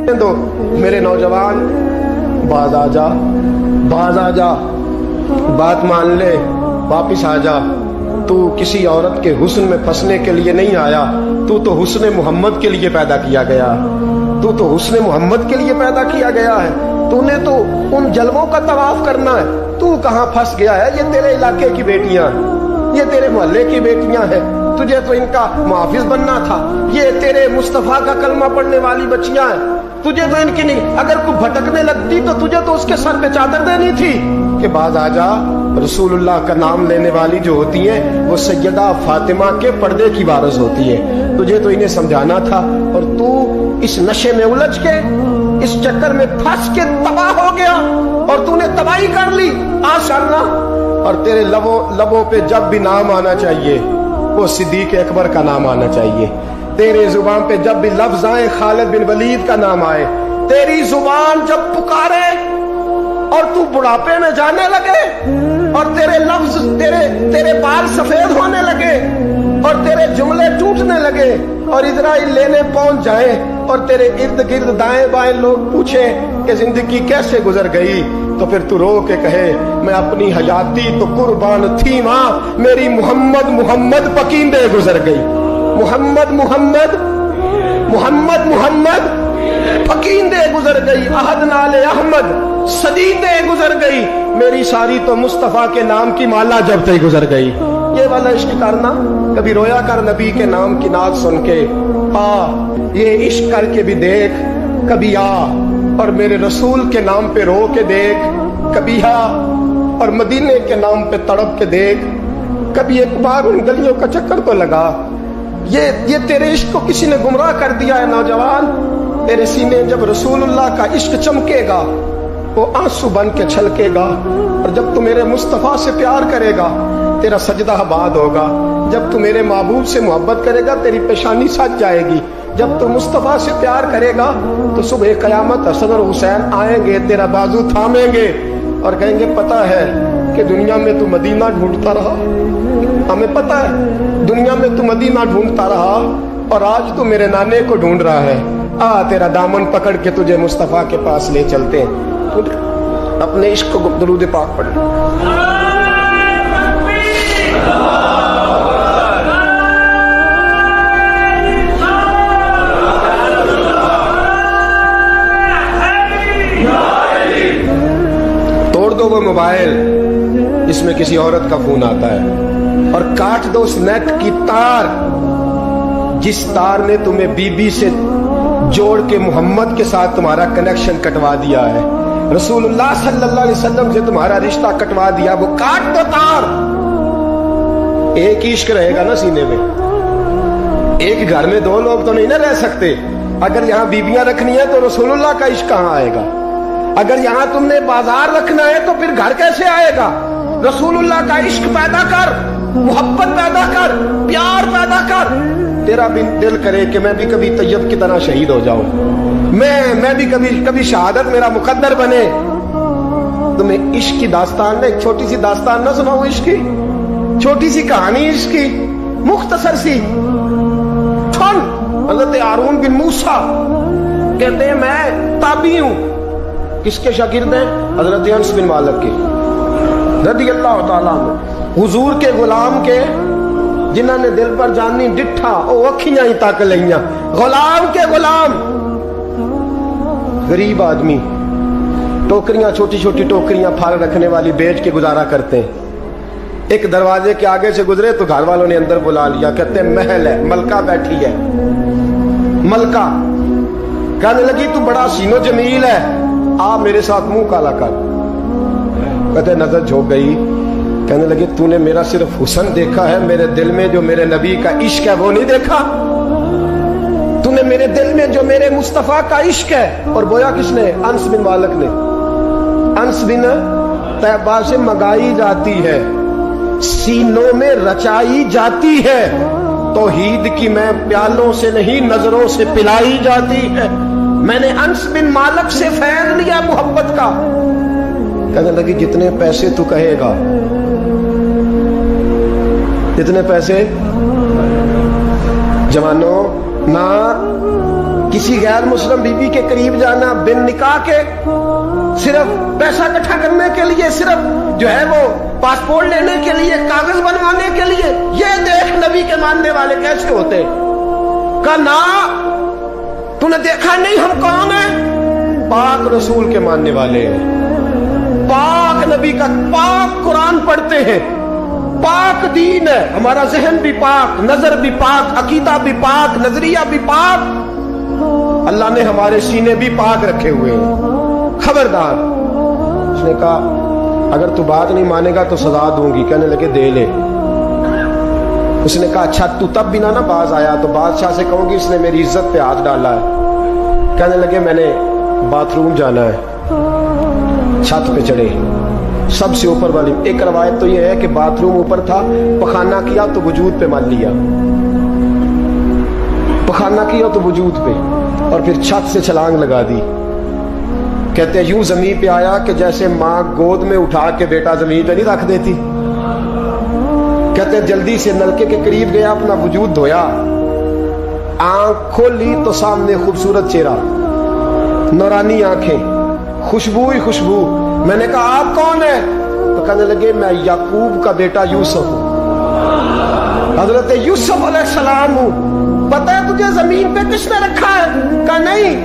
तो मेरे नौजवान बाज आ जा, बाज आ जा, बात मान ले, वापिस आ जा। तू किसी औरत के हुस्न में फंसने के लिए नहीं आया, तू तो हुस्न मोहम्मद के लिए पैदा किया गया, तू तो हुस्न मोहम्मद के लिए पैदा किया गया है। तूने तो उन जलवों का तवाफ करना है। तू कहाँ फंस गया है? ये तेरे इलाके की बेटियां, ये तेरे मोहल्ले की बेटियां हैं, तुझे तो इनका मुहाफिज बनना था। ये तेरे मुस्तफा का कलमा पढ़ने वाली बच्चियां हैं, तुझे तो इनकी नहीं। अगर तू भटकने लगती तो तुझे तो उसके सर पे चादर देनी थी कि बाज आ जा। रसूलुल्लाह का नाम लेने वाली जो होती है वो सैयदा फातिमा के पर्दे की वारिस होती है। तुझे तो इन्हें समझाना था और तू इस नशे में उलझ के, इस चक्कर में फंस के तबाह हो गया और तूने तबाही कर ली। माशाअल्लाह। और तेरे लबों पे जब भी नाम आना चाहिए वो सिद्दीक अकबर का नाम आना चाहिए। तेरे जुबान पे जब भी लफ्ज आए खालिद बिन वलीद का नाम आए। तेरी जुबान जब पुकारे और तू बुढ़ापे में जाने लगे और तेरे लफ्ज, तेरे बाल सफेद होने लगे और तेरे जुमले टूटने लगे और इजराइल लेने पहुंच जाए और तेरे इर्द गिर्द दाएं बाएं लोग पूछे कि जिंदगी कैसे गुजर गई, तो फिर तू रो के कहे मैं अपनी हयाती तो कुर्बान थी माँ, मेरी मोहम्मद मोहम्मद पकींदे गुजर गई। मोहम्मद मोहम्मद मोहम्मद मोहम्मद फकींदे गुजर गई। अहद नाले अहमद सदीदे गुजर गई। मेरी सारी तो मुस्तफा के नाम की माला जबते गुजर गई। ये वाला इश्क करना, कभी रोया कर नबी के नाम की नाद सुन के। आ ये इश्क करके भी देख, कभी आ और मेरे रसूल के नाम पे रो के देख, कभी आ और मदीने के नाम पे तड़प के देख, कभी एक बार उन गलियों का चक्कर तो लगा। ये तेरे इश्क को किसी ने गुमराह कर दिया है नौजवान। तेरे सीने जब रसूलुल्लाह का इश्क चमकेगा वो आंसू बन के छलकेगा। और जब तू मेरे मुस्तफा से प्यार करेगा तेरा सजदा आबाद होगा। जब तू मेरे महबूब से मोहब्बत करेगा तेरी पेशानी सज जाएगी। जब तू मुस्तफा से प्यार करेगा तो सुबह कयामत हसन और हुसैन आएंगे, तेरा बाजू थामेंगे और कहेंगे पता है कि दुनिया में तू मदीना ढूंढता रहा, हमें पता है दुनिया में तू मदीना ढूंढता रहा और आज तू मेरे नाने को ढूंढ रहा है। आ तेरा दामन पकड़ के तुझे मुस्तफा के पास ले चलते हैं। अपने इश्क को दरूद पाक पढ़। तोड़ दो वो मोबाइल, इसमें किसी औरत का फोन आता है और काट दो उस नेट की तार जिस तार ने तुम्हें बीबी से जोड़ के मोहम्मद के साथ तुम्हारा कनेक्शन कटवा दिया है, रसूलुल्लाह सल्लल्लाहु अलैहि वसल्लम से तुम्हारा रिश्ता कटवा दिया। वो काट दो तार। एक इश्क रहेगा ना सीने में। एक घर में दो लोग तो नहीं ना रह सकते। अगर यहाँ बीबियां रखनी है तो रसूलुल्लाह का इश्क कहाँ आएगा? अगर यहाँ तुमने बाजार रखना है तो फिर घर कैसे आएगा? रसूलुल्लाह का इश्क पैदा कर, मोहब्बत पैदा कर, प्यार पैदा कर। तेरा भी दिल करे कि मैं भी कभी तैयब की तरह शहीद हो जाऊं, मैं भी कभी शहादत मेरा मुकद्दर बने। तुम्हें इश्क की दास्तान ना, एक छोटी सी दास्तान ना सुनाऊं इश्क की, छोटी सी कहानी इश्क की, मुख्तसर सी। हज़रत हारून बिन मूसा कहते हैं मैं ताबी हूं। किसके शागिर्द हैं? हज़रत अनस बिन मालिक के रज़ियल्लाहु ताला अन्हु। हुजूर के गुलाम के जिन्होंने दिल पर जानी डिठा ओ अखियां ही तक लिया। गुलाम के गुलाम, गरीब आदमी, टोकरियां, छोटी छोटी टोकरियां फाल रखने वाली बेच के गुजारा करते हैं। एक दरवाजे के आगे से गुजरे तो घर वालों ने अंदर बुला लिया। कहते हैं महल है, मलका बैठी है। मलका कहने लगी तू बड़ा सीनो जमील है, आ मेरे साथ मुंह काला कर। कहते नजर झोंक गई। कहने लगे तूने मेरा सिर्फ हुस्न देखा है, मेरे दिल में जो मेरे नबी का इश्क है वो नहीं देखा। तूने मेरे दिल में जो मेरे मुस्तफा का इश्क है। और बोया किसने? अनस बिन मालिक ने। अनस बिन तैबा से मंगाई जाती है, सीनों में रचाई जाती है। तौहीद की मैं प्यालों से नहीं नजरों से पिलाई जाती है। मैंने अनस बिन मालिक से फैज़ लिया मोहब्बत का। कहने लगी जितने पैसे तू कहेगा, जितने पैसे। जवानों ना किसी गैर मुस्लिम बीवी के करीब जाना बिन निकाह के, सिर्फ पैसा इकट्ठा करने के लिए, सिर्फ जो है वो पासपोर्ट लेने के लिए, कागज बनवाने के लिए, ये देख नबी के मानने वाले कैसे होते। कहा ना, तूने देखा नहीं हम कौन है? पाक रसूल के मानने वाले हैं, पाक नबी का पाक कुरान पढ़ते हैं, पाक दीन है हमारा, जहन भी पाक, नजर भी पाक, अकीदा भी पाक, नजरिया भी पाक, अल्लाह ने हमारे सीने भी पाक रखे हुए हैं। खबरदार। उसने कहा अगर तू बात नहीं मानेगा तो सजा दूंगी। कहने लगे दे ले। उसने कहा अच्छा तू तब भी ना बाज आया तो बादशाह से कहूंगी इसने मेरी इज्जत पे हाथ डाला है। कहने लगे मैंने बाथरूम जाना है। छत पे चढ़े, सबसे ऊपर वाली। एक रवायत तो ये है कि बाथरूम ऊपर था, पखाना किया तो वजूद पे मान लिया, पखाना किया तो वजूद पे, और फिर छत से छलांग लगा दी। कहते हैं यूं जमीन पे आया कि जैसे माँ गोद में उठा के बेटा जमीन पे नहीं रख देती। कहते हैं जल्दी से नलके के करीब गया, अपना वजूद धोया, आंख खोली तो सामने खूबसूरत चेहरा, नौरानी आंखें, खुशबू ही खुशबू। मैंने कहा आप कौन है? तो कहने लगे मैं याकूब का बेटा यूसुफ हूं, हजरत यूसुफ अलैहिस्सलाम हूं। पता है तुझे जमीन पे किसने रखा है? कहा नहीं।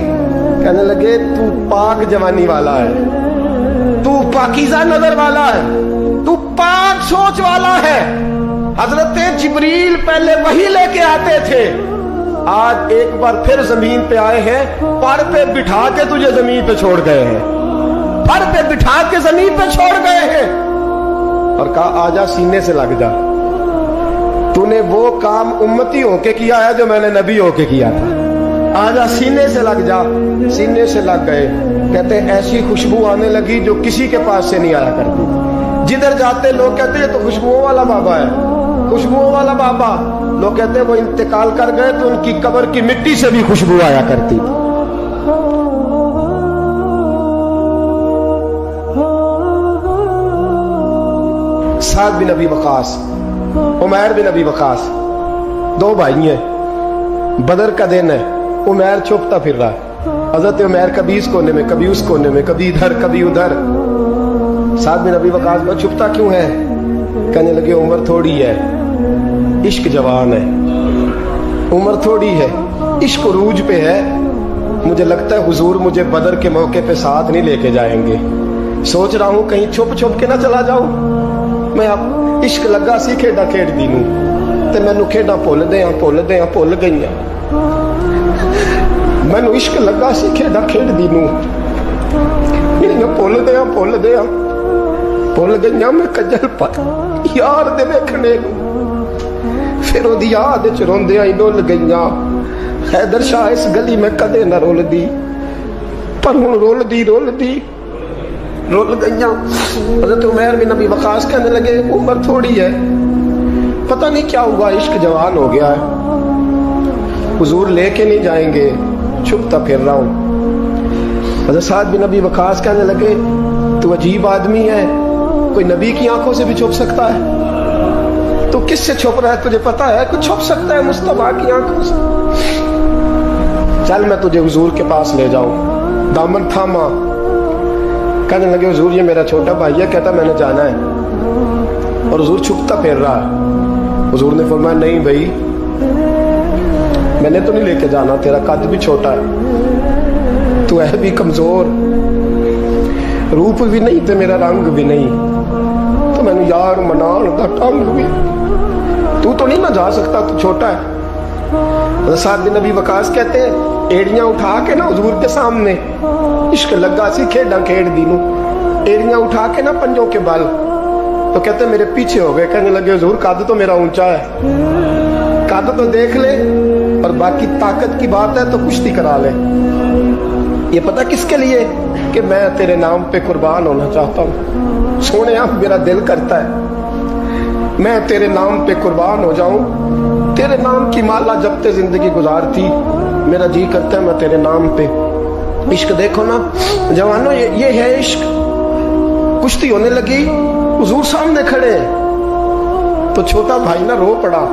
कहने लगे तू पाक जवानी वाला है, तू पाकीज़ा नजर वाला है, तू पाक सोच वाला है। हजरत जिब्रील पहले वही लेके आते थे, आज एक बार फिर जमीन पे आए हैं, पर पे बिठा के तुझे जमीन पे छोड़ गए हैं, पर पे बिठा के जमीन पे छोड़ गए हैं और कहा आजा सीने से लग जा। तूने वो काम उम्मती होके किया है जो मैंने नबी होके किया था, आजा सीने से लग जा। सीने से लग गए। कहते ऐसी खुशबू आने लगी जो किसी के पास से नहीं आया करती। जिधर जाते लोग कहते हैं तो खुशबुओं वाला बाबा है, खुशबुओं वाला बाबा। लोग कहते हैं वो इंतकाल कर गए तो उनकी कब्र की मिट्टी से भी खुशबू आया करती थी। साद बिन अबी वकास, उमैर बिन अबी वकास, दो भाई हैं। बदर का दिन है, उमैर छुपता फिर रहा है। हजरत उमैर कभी इस कोने में, कभी उस कोने में, कभी इधर कभी उधर। साद बिन अबी वकास में छुपता क्यों है? कहने लगे उम्र थोड़ी है, इश्क जवान है, उम्र थोड़ी है, इश्क उरूज पे है। मुझे लगता है हुजूर मुझे बदर के मौके पे साथ नहीं लेके जाएंगे। सोच रहा हूं कहीं छुप छुप के ना चला जाऊं। मैं अब इश्क लगा सी खेडा खेड दी नूं ते मैनू खेडा भुल गईयां। मैनू इश्क लगा सी खेडा खेड दी नूं भुल गईयां। मैं कजल पर यार दे वेखने नूं, फिर ओदी याद च रोंदियां ही डुल गईयां। हैदर शाह इस गली में कदे ना रुलदी, पर हुण रुलदी रुल गईयां। हज़रत उमैर बिन अबी वकास कहने लगे उम्र थोड़ी है, पता नहीं क्या हुआ, इश्क जवान हो गया है, हुजूर लेके नहीं जाएंगे, छुपता फिर रहा हूं। हज़रत साद बिन अबी वकास कहने लगे तू अजीब आदमी है, कोई नबी की आंखों से भी छुप सकता है? तो किससे छुप रहा है तुझे पता है? कुछ छुप सकता है मुस्तफा की आंखों से? चल मैं तुझे हुजूर के पास ले जाऊं। दामन थामा। कहने लगे हुजूर ये मेरा छोटा भाई है, कहता मैंने जाना है, और हुजूर छुपता फिर रहा है। हुजूर ने फरमाया नहीं भाई मैंने तो नहीं लेके जाना, तेरा कद भी छोटा है, तू है भी कमजोर, रूप भी नहीं ते मेरा रंग भी नहीं, तो मैंने यार मनान दा टंग भी, तू तो नहीं ना जा सकता, तू छोटा है। साद बिन अबी वकास कहते हैं एड़ियां उठा के ना हुजूर के सामने, इश्क लगा सी खेडा खेड दी नूं, एड़ियां उठा के ना पंजों के बल, तो कहते मेरे पीछे हो गए। कहने लगे हुजूर कद तो मेरा ऊंचा है, कद तो देख ले, और बाकी ताकत की बात है तो कुश्ती करा ले। ये पता किसके लिए? कि मैं तेरे नाम पे कुर्बान होना चाहता हूँ। सोने मेरा दिल करता है मैं तेरे नाम पे कुर्बान हो जाऊं, तेरे नाम की माला जपते जिंदगी गुजारती, मेरा जी करता है मैं तेरे नाम पे। इश्क देखो ना जवानों, ये है इश्क। कुश्ती होने लगी, हुजूर सामने खड़े, तो छोटा भाई ना रो पड़ा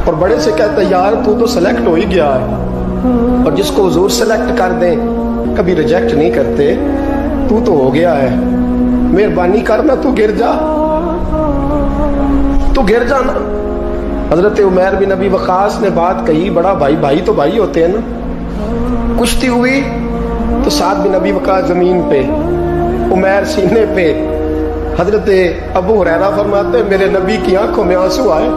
और बड़े से कहता यार तू तो सेलेक्ट हो ही गया है, اور جس کو حضور سلیکٹ کر دیں کبھی ریجیکٹ نہیں کرتے. تو ہو گیا ہے, مہربانی کرنا تو گر جا, تو گر جانا. حضرت عمیر بن ابی وقاص نے بات کہی, بڑا بھائی, بھائی تو بھائی ہوتے ہیں نا. کشتی ہوئی تو سعد بن ابی وقاص زمین پہ, عمیر سینے پہ. حضرت ابو ہریرہ فرماتے ہیں میرے نبی کی آنکھوں میں آنسو آئے.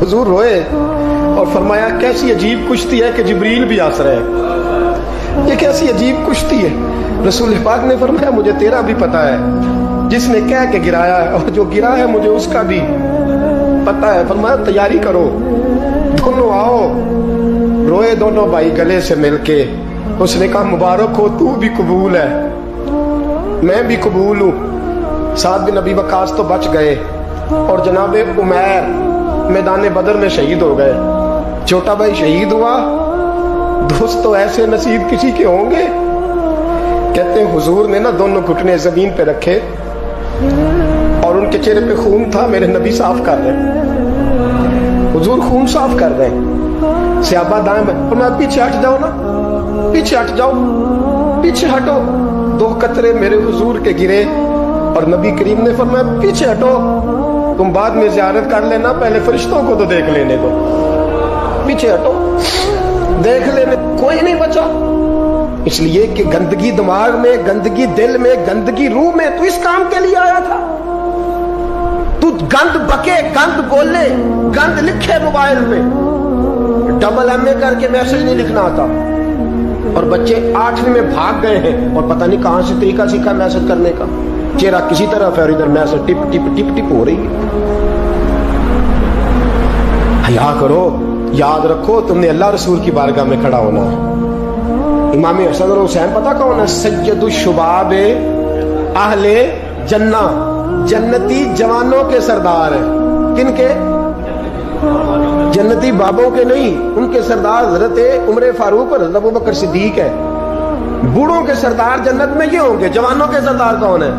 حضور روئے اور فرمایا کیسی عجیب کشتی ہے کہ جبریل بھی ہنس رہے ہیں, یہ کیسی عجیب کشتی ہے. رسول پاک نے فرمایا مجھے تیرا بھی پتا ہے, جس نے کہہ کے گرایا ہے اور جو گرا ہے مجھے اس کا بھی پتا ہے. فرمایا تیاری کرو, دونوں آؤ. روئے دونوں بھائی گلے سے مل کے. اس نے کہا مبارک ہو, تو بھی قبول ہے, میں بھی قبول ہوں. سعد بن ابی وقاص تو بچ گئے اور جناب عمیر میدان بدر میں شہید ہو گئے. چھوٹا بھائی شہید ہوا. دوست تو ایسے نصیب کسی کے ہوں گے. کہتے ہیں حضور نے نا دونوں گھٹنے زمین پہ رکھے اور ان کے چہرے پہ خون تھا. میرے نبی صاف کر رہے, حضور خون صاف کر رہے ہیں. صحابہ دائیں میں فرمایا پیچھے ہٹ جاؤ نا, پیچھے ہٹ جاؤ, پیچھے ہٹو. 2 قطرے میرے حضور کے گرے اور نبی کریم نے فرمایا پیچھے ہٹو, تم بعد میں زیارت کر لینا, پہلے فرشتوں کو تو دیکھ لینے دو. پیچھے ہٹو, دیکھ لینے. کوئی نہیں بچا, اس لیے کہ گندگی دماغ میں, گندگی دل میں, گندگی روح میں. تو اس کام کے لیے آیا تھا. تو گند بکے, گند بولے, گند لکھے موبائل میں, ڈبل ایم اے کر کے میسج نہیں لکھنا آتا. اور بچے 8ویں میں بھاگ گئے ہیں اور پتہ نہیں کہاں سے طریقہ سیکھا میسج کرنے کا. چہرہ کسی طرف ہے اور ادھر میسج ٹپ ٹپ ٹپ ٹپ ہو رہی ہے. حیا کرو, یاد رکھو تم نے اللہ رسول کی بارگاہ میں کھڑا ہونا ہے. امام حسن اور حسین پتہ کون ہے؟ سید الشباب اہل جنہ, جنتی جوانوں کے سردار ہیں. کن کے؟ جنتی بابوں کے نہیں, ان کے سردار حضرت عمر فاروق اور حضرت ابوبکر صدیق ہے. بوڑھوں کے سردار جنت میں یہ ہوں گے. جوانوں کے سردار کون ہیں؟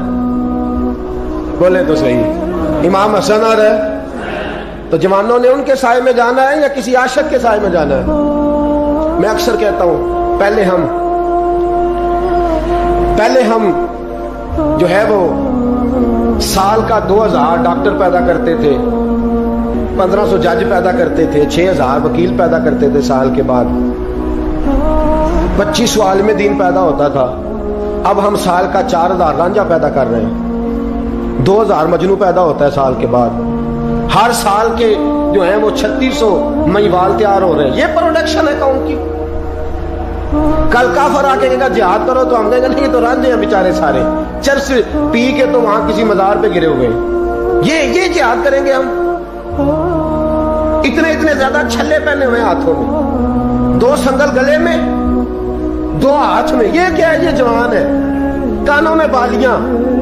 بولے تو صحیح. امام حسن اور ہے تو جوانوں نے ان کے سائے میں جانا ہے یا کسی عاشق کے سائے میں جانا ہے؟ میں اکثر کہتا ہوں پہلے ہم جو ہے وہ سال کا 2000 ڈاکٹر پیدا کرتے تھے, 1500 جج پیدا کرتے تھے, 6000 وکیل پیدا کرتے تھے. سال کے بعد 2500 عالم دین پیدا ہوتا تھا. اب ہم سال کا 4000 رانجھا پیدا کر رہے ہیں, 2000 مجنو پیدا ہوتا ہے سال کے بعد. ہر سال کے جو ہیں وہ 3600 مہیوال تیار ہو رہے ہیں. یہ پروڈکشن ہے قوم کی. کل کافر آ کے کہے گا جہاد کرو تو ہم کہیں گے نہیں, یہ تو رانجھے ہیں بیچارے سارے, چرس پی کے تو وہاں کسی مزار پہ گرے ہوئے ہیں. یہ جہاد کریں گے ہم؟ اتنے زیادہ چھلے پہنے ہوئے ہاتھوں میں, 2 سنگل گلے میں, 2 ہاتھ میں. یہ کیا ہے؟ یہ جوان ہے. کانوں میں بالیاں,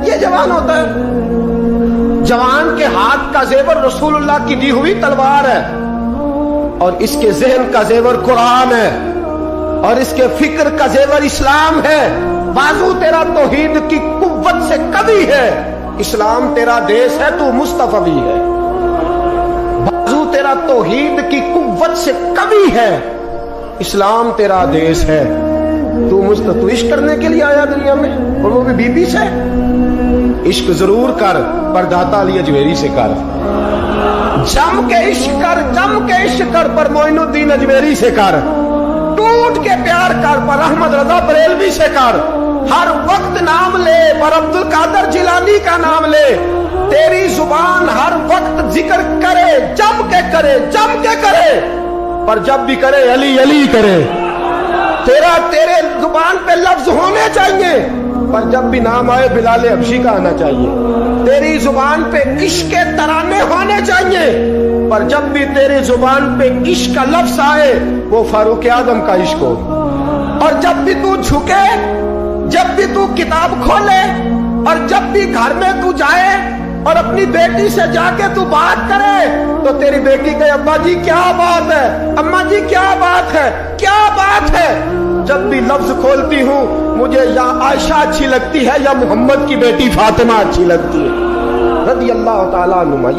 یہ جوان ہوتا ہے؟ جوان کے ہاتھ کا زیور رسول اللہ کی دی ہوئی تلوار ہے, اور اس کے ذہن کا زیور قرآن ہے, اور اس کے فکر کا زیور اسلام ہے. بازو تیرا توحید کی قوت سے قوی ہے, اسلام تیرا دیس ہے, تو مصطفی ہے. بازو تیرا توحید کی قوت سے قوی ہے, اسلام تیرا دیس ہے, تو عشق کرنے کے لیے آیا دنیا میں, اور وہ بھی بی بی سے. عشق ضرور کر پر داتا علی اجمیری سے کر. جم کے عشق کر, جم کے عشق کر پر معین الدین اجمیری سے کر. ٹوٹ کے پیار کر پر احمد رضا بریلوی سے کر. ہر وقت نام لے پر عبد القادر جیلانی کا نام لے. تیری زبان ہر وقت ذکر کرے, جم کے کرے, جم کے کرے, پر جب بھی کرے علی علی کرے. تیرے زبان پہ لفظ ہونے چاہیے, پر جب بھی نام آئے بلال حبشی کا آنا چاہیے. تیری زبان پہ عشق کے ترانے ہونے چاہیے, پر جب بھی تیری زبان پہ عشق کا لفظ آئے وہ فاروق اعظم کا عشق ہو. اور جب بھی تو جھکے, جب بھی تو کتاب کھولے, اور جب بھی گھر میں تو جائے اور اپنی بیٹی سے جا کے تو بات کرے, تو تیری بیٹی کہے ابا جی کیا بات ہے, اماں جی کیا بات ہے, کیا بات ہے. جب بھی لفظ کھولتی ہوں مجھے یا عائشہ اچھی لگتی ہے یا محمد کی بیٹی فاطمہ اچھی لگتی ہے رضی اللہ تعالیٰ عنہما.